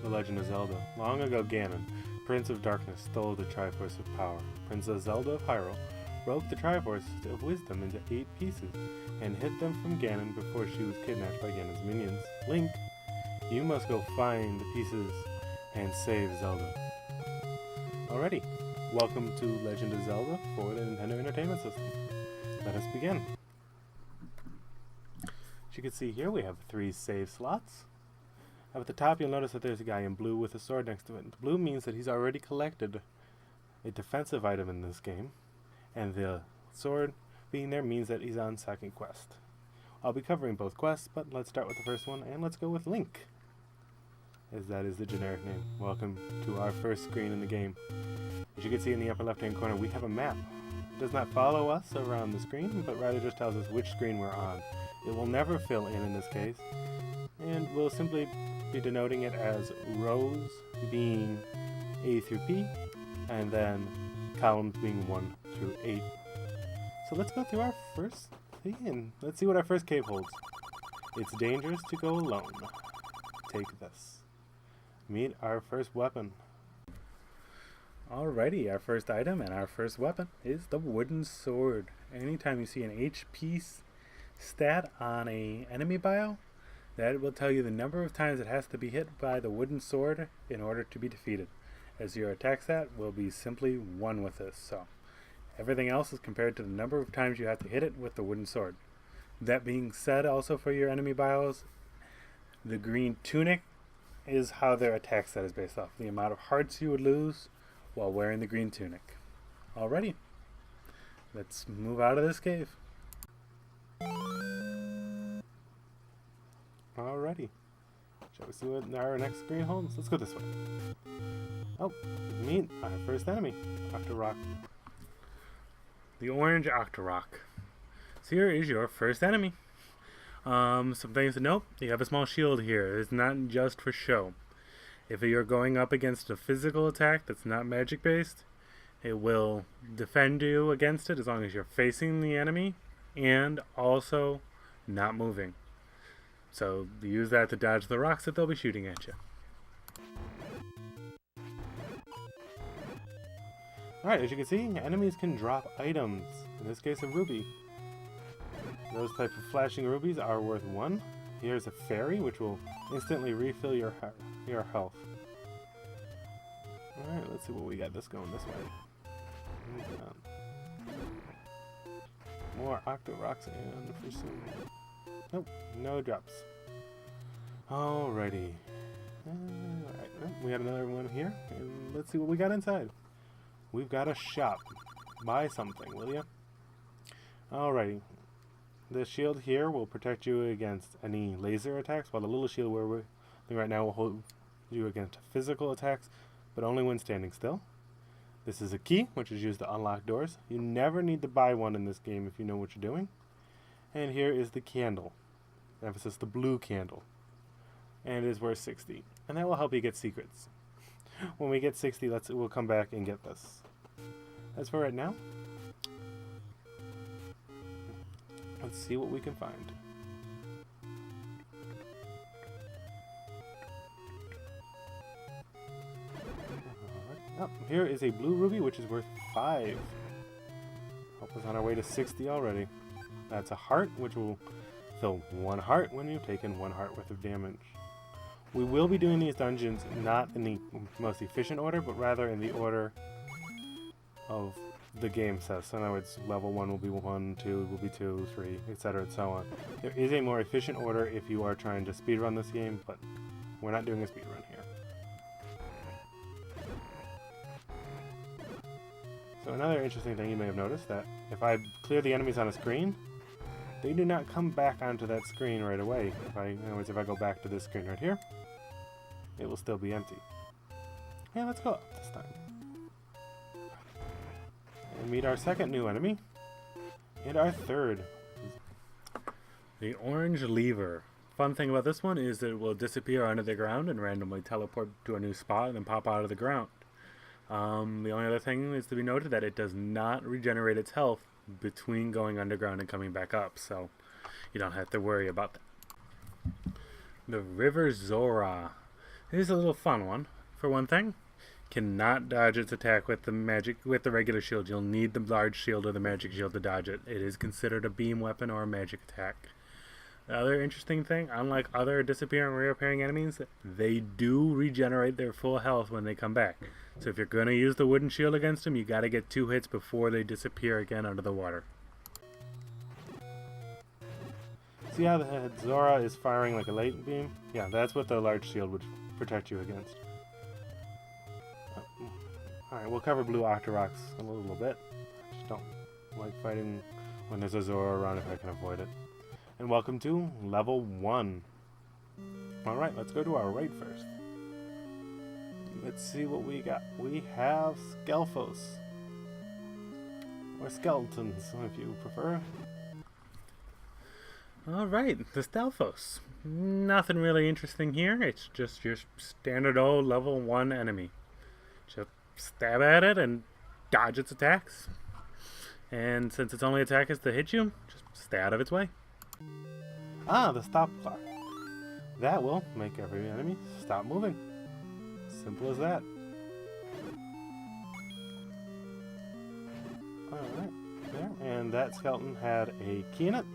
The Legend of Zelda. Long ago Ganon, Prince of Darkness, stole the Triforce of Power. Princess Zelda of Hyrule broke the Triforce of Wisdom into 8 pieces and hid them from Ganon before she was kidnapped by Ganon's minions. Link, you must go find the pieces and save Zelda. Alrighty, welcome to Legend of Zelda for the Nintendo Entertainment System. Let us begin. As you can see here, we have 3 save slots. Up at the top, you'll notice that there's a guy in blue with a sword next to it. The blue means that he's already collected a defensive item in this game, and the sword being there means that he's on second quest. I'll be covering both quests, but let's start with the first one, and let's go with Link, as that is the generic name. Welcome to our first screen in the game. As you can see in the upper left-hand corner, we have a map. It does not follow us around the screen, but rather just tells us which screen we're on. It will never fill in this case, and we'll simply be denoting it as rows being A through P, and then columns being 1 through 8. So let's go through our first thing, and let's see what our first cave holds. It's dangerous to go alone. Take this. Meet our first weapon. Alrighty, our first item and our first weapon is the wooden sword. Anytime you see an HP stat on a enemy bio, that will tell you the number of times it has to be hit by the wooden sword in order to be defeated, as your attack stat will be simply 1 with this. So everything else is compared to the number of times you have to hit it with the wooden sword. That being said, also for your enemy bios, the green tunic is how their attack stat is based off. The amount of hearts you would lose while wearing the green tunic. Alrighty, let's move out of this cave. Alrighty, shall we see what our next screen holds? Let's go this way. Oh, meet our first enemy, Octorok. The orange Octorok. So here is your first enemy. Some things to note: you have a small shield here. It's not just for show. If you're going up against a physical attack that's not magic based, it will defend you against it as long as you're facing the enemy and also not moving. So use that to dodge the rocks that they'll be shooting at you. Alright, as you can see, enemies can drop items. In this case, a ruby. Those type of flashing rubies are worth 1. Here's a fairy, which will instantly refill your health. Alright, let's see what we got this going this way. More Octoroks and for some... Nope, no drops. Alrighty. Alright, we got another one here, and let's see what we got inside. We've got a shop. Buy something, will ya? Alrighty. The shield here will protect you against any laser attacks, while the little shield we're holding right now will hold you against physical attacks, but only when standing still. This is a key, which is used to unlock doors. You never need to buy one in this game if you know what you're doing. And here is the candle. Emphasis, the blue candle. And it is worth 60. And that will help you get secrets. When we get 60, we'll come back and get this. As for right now, let's see what we can find. Oh, here is a blue ruby, which is worth 5. Help us on our way to 60 already. That's a heart, which will fill 1 heart when you've taken 1 heart worth of damage. We will be doing these dungeons not in the most efficient order, but rather in the order of the game says. So in other words, level 1 will be 1, 2 will be 2, 3, etc. and so on. There is a more efficient order if you are trying to speedrun this game, but we're not doing a speedrun here. So another interesting thing you may have noticed, that if I clear the enemies on a screen, they do not come back onto that screen right away. In other words, if I go back to this screen right here, it will still be empty. Yeah, let's go up this time. And meet our second new enemy, and our third. The orange lever. Fun thing about this one is that it will disappear under the ground and randomly teleport to a new spot and then pop out of the ground. The only other thing is to be noted that it does not regenerate its health between going underground and coming back up, so you don't have to worry about that. The River Zora. Here's a little fun one. For one thing, cannot dodge its attack with the regular shield. You'll need the large shield or the magic shield to dodge it. It is considered a beam weapon or a magic attack. The other interesting thing, unlike other disappearing or reappearing enemies, they do regenerate their full health when they come back. So if you're going to use the wooden shield against them, you got to get 2 hits before they disappear again under the water. See how the Zora is firing like a light beam? Yeah, that's what the large shield would protect you against. Alright, we'll cover blue Octoroks a little bit. I just don't like fighting when there's a Zora around if I can avoid it. And welcome to level 1. Alright, let's go to our right first. Let's see what we got. We have Skelphos. Or Skeletons, if you prefer. Alright, the Stelphos. Nothing really interesting here. It's just your standard old level 1 enemy. Just stab at it and dodge its attacks. And since its only attack is to hit you, just stay out of its way. Ah, the stop clock. That will make every enemy stop moving. Simple as that. Alright, there. And that skeleton had a key in it.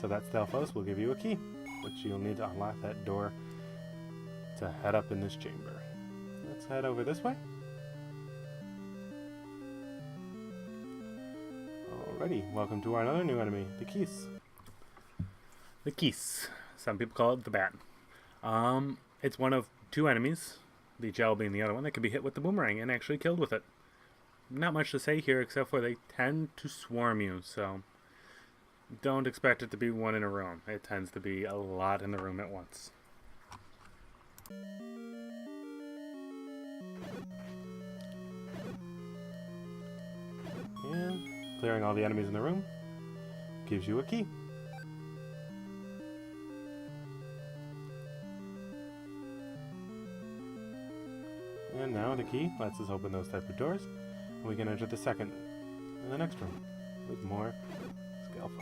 So that Stelphos will give you a key, which you'll need to unlock that door to head up in this chamber. Let's head over this way. Alrighty, welcome to our another new enemy, the Keese. The Keese. Some people call it the Bat. It's one of 2 enemies, the gel being the other one, that can be hit with the boomerang and actually killed with it. Not much to say here except for they tend to swarm you, so don't expect it to be one in a room. It tends to be a lot in the room at once. And clearing all the enemies in the room gives you a key. And now the key lets us open those type of doors, and we can enter the second in the next room with more Skelphos.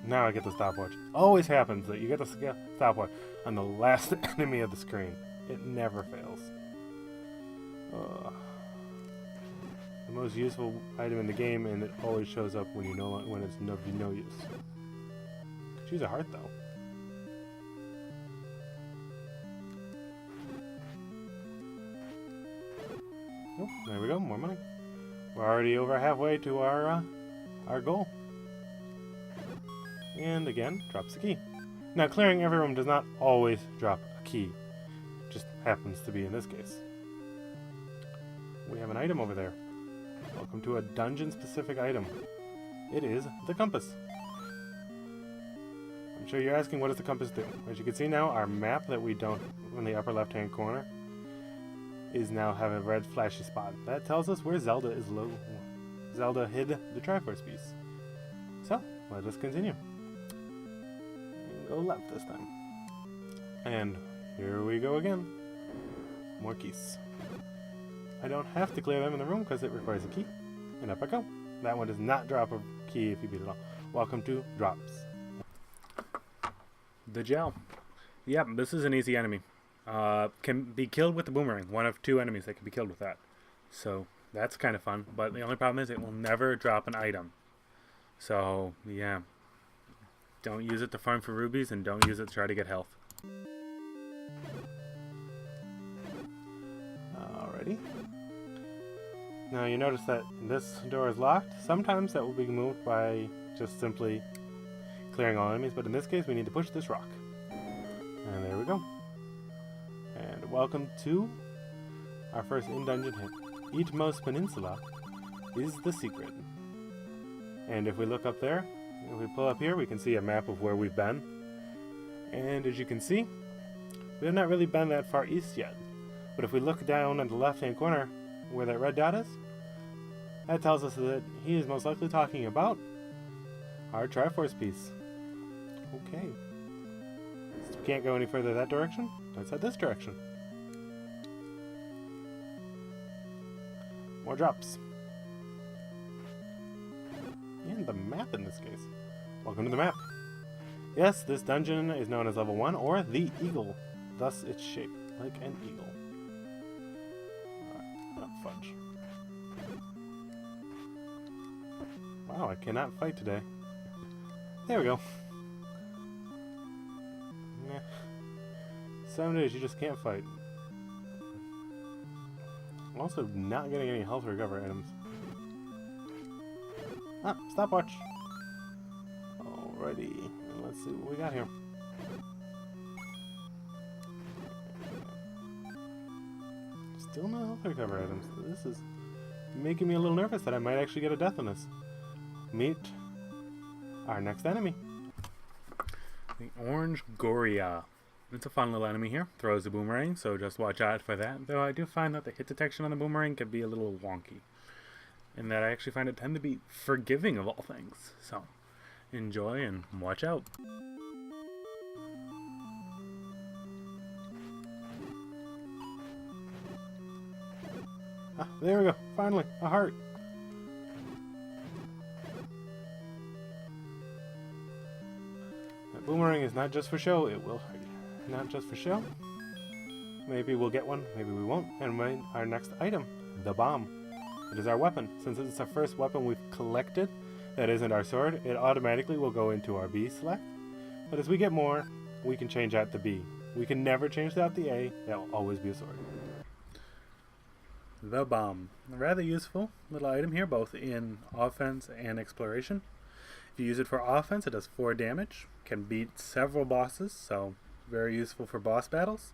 Now I get the stopwatch. Always happens that you get the stopwatch on the last enemy of the screen. It never fails. The most useful item in the game, and it always shows up when it's no use. Could use a heart though. Oh, there we go, more money. We're already over halfway to our goal. And again, drops the key. Now, clearing every room does not always drop a key. Just happens to be in this case. We have an item over there. Welcome to a dungeon-specific item. It is the compass. I'm sure you're asking, what does the compass do? As you can see now, our map that we don't in the upper left-hand corner is now have a red flashy spot. That tells us where Zelda is low. Zelda hid the Triforce piece. So, let us continue. Go left this time. And here we go again. More keys. I don't have to clear them in the room because it requires a key. And up I go. That one does not drop a key if you beat it all. Welcome to Drops. The gel. Yep, this is an easy enemy. Can be killed with the boomerang. One of 2 enemies that can be killed with that. So that's kind of fun. But the only problem is it will never drop an item. So yeah. Don't use it to farm for rubies, and don't use it to try to get health. Alrighty. Now you notice that this door is locked. Sometimes that will be moved by just simply clearing all enemies, but in this case we need to push this rock. And there we go. And welcome to our first in-dungeon hit. Eatmost Peninsula is the secret. And if we look up there, if we pull up here, we can see a map of where we've been. And as you can see, we have not really been that far east yet. But if we look down in the left-hand corner where that red dot is, that tells us that he is most likely talking about our Triforce piece. Okay. Since we can't go any further that direction, let's head this direction. More drops. and the map in this case. Welcome to the map. Yes, this dungeon is known as level 1 or the Eagle. Thus it's shaped like an eagle. Oh, fudge. Wow, I cannot fight today. There we go. Nah. Some days you just can't fight. I'm also not getting any health recovery items. Ah, stopwatch. Alrighty, let's see what we got here. Still no health recovery items. This is making me a little nervous that I might actually get a death in this. Meet our next enemy. The Orange Goria. It's a fun little enemy here. Throws a boomerang, so just watch out for that. Though I do find that the hit detection on the boomerang can be a little wonky. And that I actually find it tend to be forgiving of all things. So, enjoy and watch out. Ah, there we go. Finally, a heart. That boomerang is not just for show, it will hurt you. Not just for show. Maybe we'll get one, maybe we won't. And our next item, the bomb. It is our weapon. Since it's our first weapon we've collected that isn't our sword, it automatically will go into our B select. But as we get more, we can change out the B. We can never change out the A, that will always be a sword. The bomb. A rather useful little item here, both in offense and exploration. If you use it for offense, it does 4 damage, can beat several bosses, so very useful for boss battles.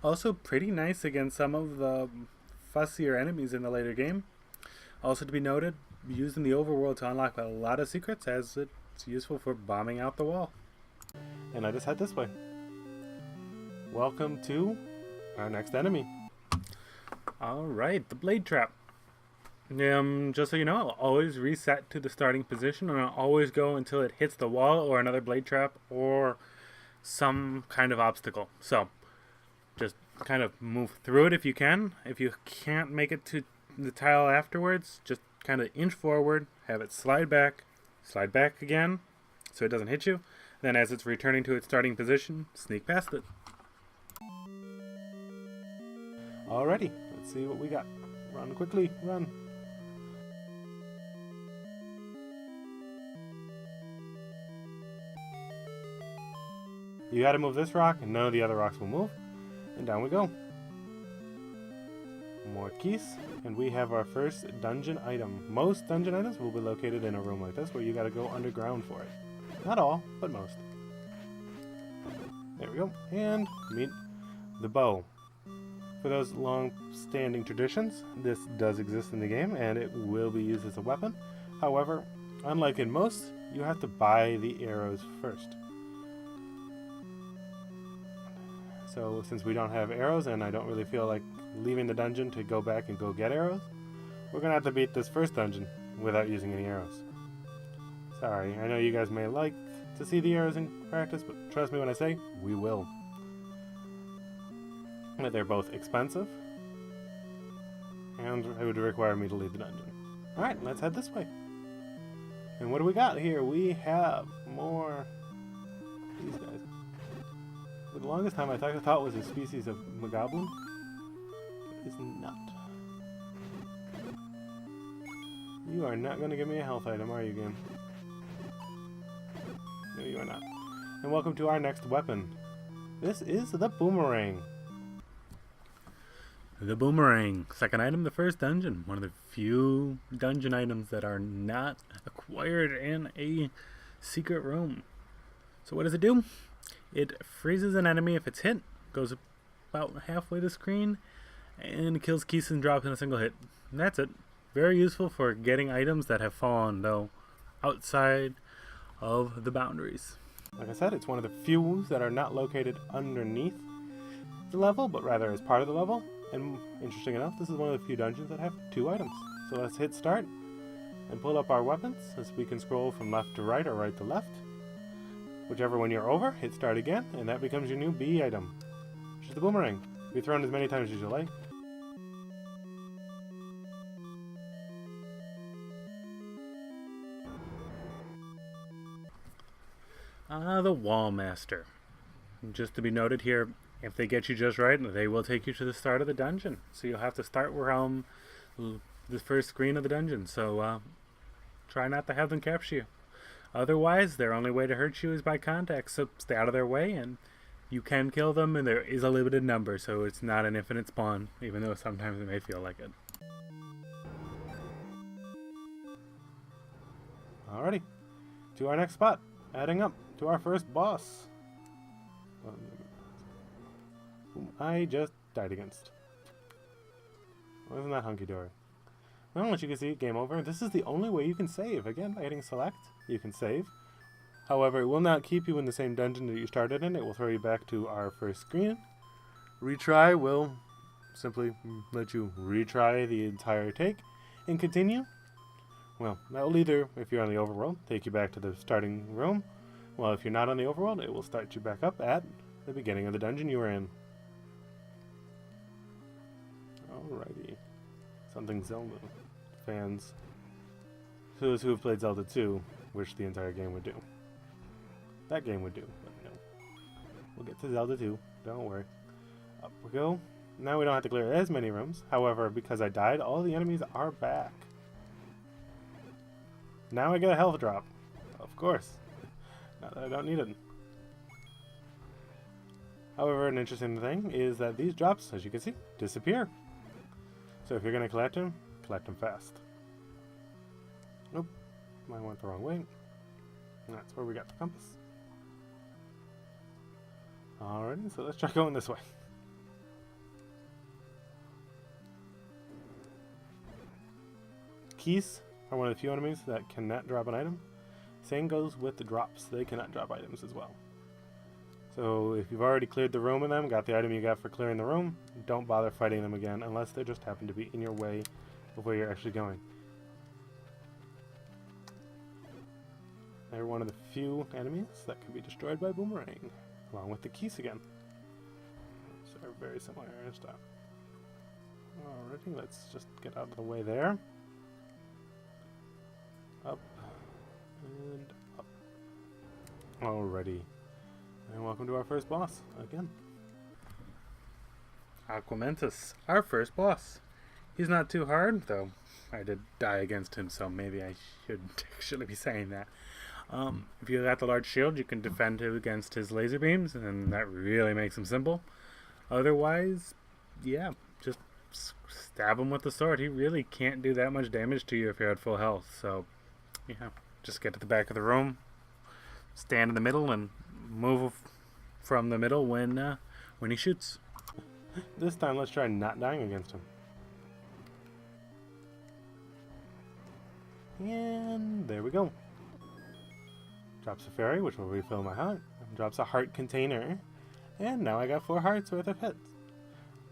Also pretty nice against some of the fussier enemies in the later game. Also to be noted, used in the overworld to unlock a lot of secrets, as it's useful for bombing out the wall. And I just head this way. Welcome to our next enemy. Alright, the Blade Trap. Just so you know, I'll always reset to the starting position, and I'll always go until it hits the wall or another Blade Trap or some kind of obstacle. So, just kind of move through it if you can. If you can't make it to the tile afterwards, just kind of inch forward, have it slide back again, so it doesn't hit you. Then as it's returning to its starting position, sneak past it. Alrighty, let's see what we got. Run quickly, run. You gotta move this rock, and none of the other rocks will move. And down we go. More keys, and we have our first dungeon item. Most dungeon items will be located in a room like this, where you gotta go underground for it. Not all, but most. There we go. And meet the bow. For those long-standing traditions, this does exist in the game, and it will be used as a weapon. However, unlike in most, you have to buy the arrows first. So since we don't have arrows, and I don't really feel like leaving the dungeon to go back and go get arrows, we're gonna have to beat this first dungeon without using any arrows. Sorry, I know you guys may like to see the arrows in practice, but trust me when I say, we will. But they're both expensive, and it would require me to leave the dungeon. Alright, let's head this way. And what do we got here? We have more these guys. For the longest time I thought it was a species of Mogoblin. It is not. You are not going to give me a health item, are you, game? No, you are not. And welcome to our next weapon. This is the Boomerang. The Boomerang. Second item, the first dungeon. One of the few dungeon items that are not acquired in a secret room. So what does it do? It freezes an enemy if it's hit, goes about halfway the screen, and kills keys and drops in a single hit. And that's it. Very useful for getting items that have fallen, though, outside of the boundaries. Like I said, it's one of the few that are not located underneath the level, but rather as part of the level. And interesting enough, this is one of the few dungeons that have 2 items. So let's hit start and pull up our weapons, as we can scroll from left to right or right to left. Whichever one you're over, hit start again, and that becomes your new B item, which is the Boomerang. Be thrown as many times as you like. The Wallmaster. Just to be noted here, if they get you just right, they will take you to the start of the dungeon. So you'll have to start around the first screen of the dungeon. So try not to have them capture you. Otherwise, their only way to hurt you is by contact. So stay out of their way, and you can kill them, and there is a limited number, so it's not an infinite spawn, even though sometimes it may feel like it. Alrighty, to our next spot, adding up to our first boss, whom I just died against. Wasn't that hunky-dory? Well, as you can see, game over. This is the only way you can save. Again, by hitting select, you can save. However, it will not keep you in the same dungeon that you started in. It will throw you back to our first screen. Retry will simply let you retry the entire take and continue. Well, that will either, if you're on the overworld, take you back to the starting room. Well, if you're not on the overworld, it will start you back up at the beginning of the dungeon you were in. Alrighty. Something Zelda fans, those who have played Zelda 2, wish the entire game would do. That game would do, but no. We'll get to Zelda 2, don't worry. Up we go. Now we don't have to clear as many rooms. However, because I died, all the enemies are back. Now I get a health drop. Of course. Not that I don't need it. However, an interesting thing is that these drops, as you can see, disappear. So if you're going to collect them fast. Nope. I went the wrong way. That's where we got the compass. Alrighty, so let's try going this way. Keys are one of the few enemies that cannot drop an item. Same goes with the drops. They cannot drop items as well. So if you've already cleared the room in them, got the item you got for clearing the room, don't bother fighting them again unless they just happen to be in your way of where you're actually going. They're one of the few enemies that can be destroyed by Boomerang, along with the keys again. So they're very similar in style. Alrighty, let's just get out of the way there. Up and up. Alrighty. And welcome to our first boss, again. Clementis, our first boss. He's not too hard, though I did die against him, so maybe I shouldn't be saying that. If you got the large shield, you can defend him against his laser beams, and that really makes him simple. Otherwise, yeah, just stab him with the sword. He really can't do that much damage to you if you're at full health, so yeah, just get to the back of the room, stand in the middle, and move from the middle when he shoots. This time, let's try not dying against him. And there we go. Drops a fairy, which will refill my heart. Drops a heart container. And now I got 4 hearts worth of hits.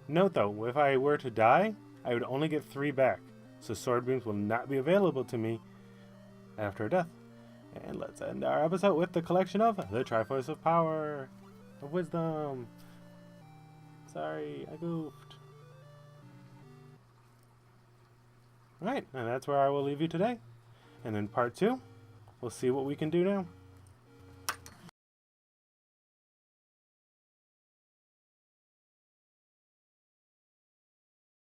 Note though, if I were to die, I would only get 3 back. So sword beams will not be available to me after a death. And let's end our episode with the collection of the Triforce of Power. Of Wisdom. Sorry, I goofed. Alright, and that's where I will leave you today. And in part 2, we'll see what we can do now.